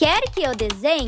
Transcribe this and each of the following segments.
Quer que eu desenhe?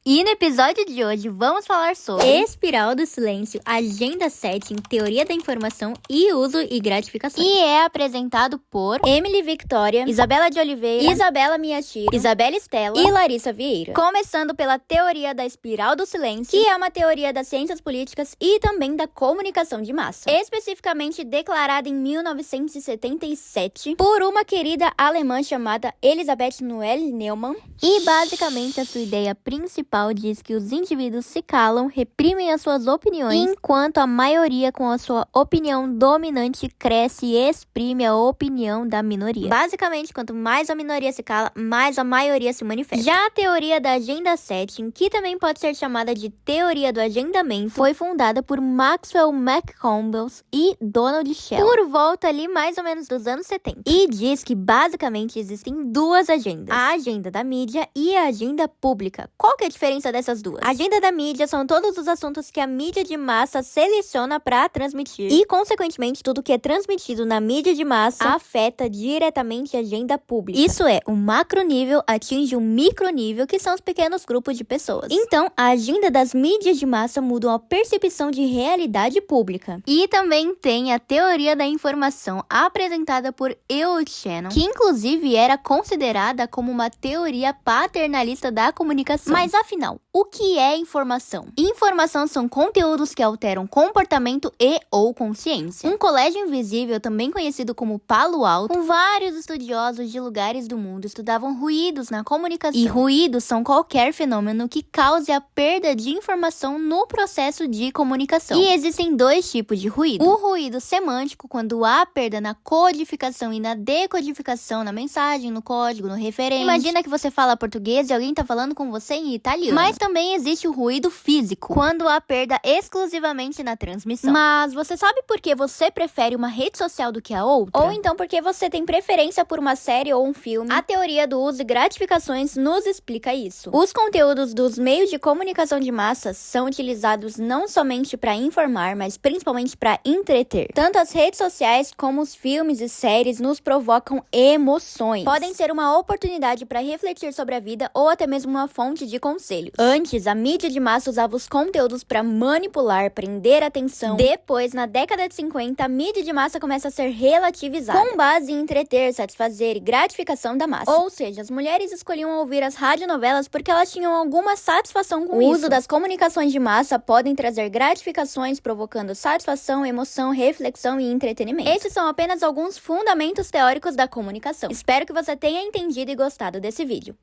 E no episódio de hoje vamos falar sobre Espiral do Silêncio, Agenda Setting, Teoria da Informação e Uso e Gratificações. E é apresentado por Emily Victoria, Isabela de Oliveira, Isabela Miyashiro, Isabela Stella e Larissa Vieira. Começando pela teoria da Espiral do Silêncio, que é uma teoria das ciências políticas e também da comunicação de massa, especificamente declarada em 1977 por uma querida alemã chamada Elisabeth Noelle Neumann. E basicamente a sua ideia principal diz que os indivíduos se calam, reprimem as suas opiniões, enquanto a maioria, com a sua opinião dominante, cresce e exprime a opinião da minoria. Basicamente, quanto mais a minoria se cala, mais a maioria se manifesta. Já a teoria da Agenda Setting, que também pode ser chamada de teoria do agendamento, foi fundada por Maxwell McConville e Donald Shell por volta ali mais ou menos dos anos 70. E diz que basicamente existem duas agendas: a agenda da mídia e a agenda pública. Qual que é a diferença dessas duas? A agenda da mídia são todos os assuntos que a mídia de massa seleciona para transmitir e, consequentemente, tudo que é transmitido na mídia de massa afeta diretamente a agenda pública. Isso é, o macronível atinge o micronível, que são os pequenos grupos de pessoas. Então, a agenda das mídias de massa muda a percepção de realidade pública. E também tem a teoria da informação, apresentada por Eoy Shannon, que inclusive era considerada como uma teoria paternalista da comunicação. Mas afinal, o que é informação? Informação são conteúdos que alteram comportamento e ou consciência. Um colégio invisível, também conhecido como Palo Alto, com vários estudiosos de lugares do mundo, estudavam ruídos na comunicação. E ruídos são qualquer fenômeno que cause a perda de informação no processo de comunicação. E existem dois tipos de ruído. O ruído semântico, quando há perda na codificação e na decodificação, na mensagem, no código, no referente. Imagina que você fala português e alguém tá falando com você em italiano. Mas também existe o ruído físico, quando há perda exclusivamente na transmissão. Mas você sabe por que você prefere uma rede social do que a outra? Ou então porque você tem preferência por uma série ou um filme? A teoria do uso e gratificações nos explica isso. Os conteúdos dos meios de comunicação de massas são utilizados não somente para informar, mas principalmente para entreter. Tanto as redes sociais como os filmes e séries nos provocam emoções. Podem ser uma oportunidade para refletir sobre a vida ou até mesmo uma fonte de conselhos. Antes, a mídia de massa usava os conteúdos para manipular, prender a atenção. Depois, na década de 50, a mídia de massa começa a ser relativizada, com base em entreter, satisfazer e gratificação da massa. Ou seja, as mulheres escolhiam ouvir as radionovelas porque elas tinham alguma satisfação com isso. O uso das comunicações de massa podem trazer gratificações, provocando satisfação, emoção, reflexão e entretenimento. Esses são apenas alguns fundamentos teóricos da comunicação. Espero que você tenha entendido e gostado desse vídeo.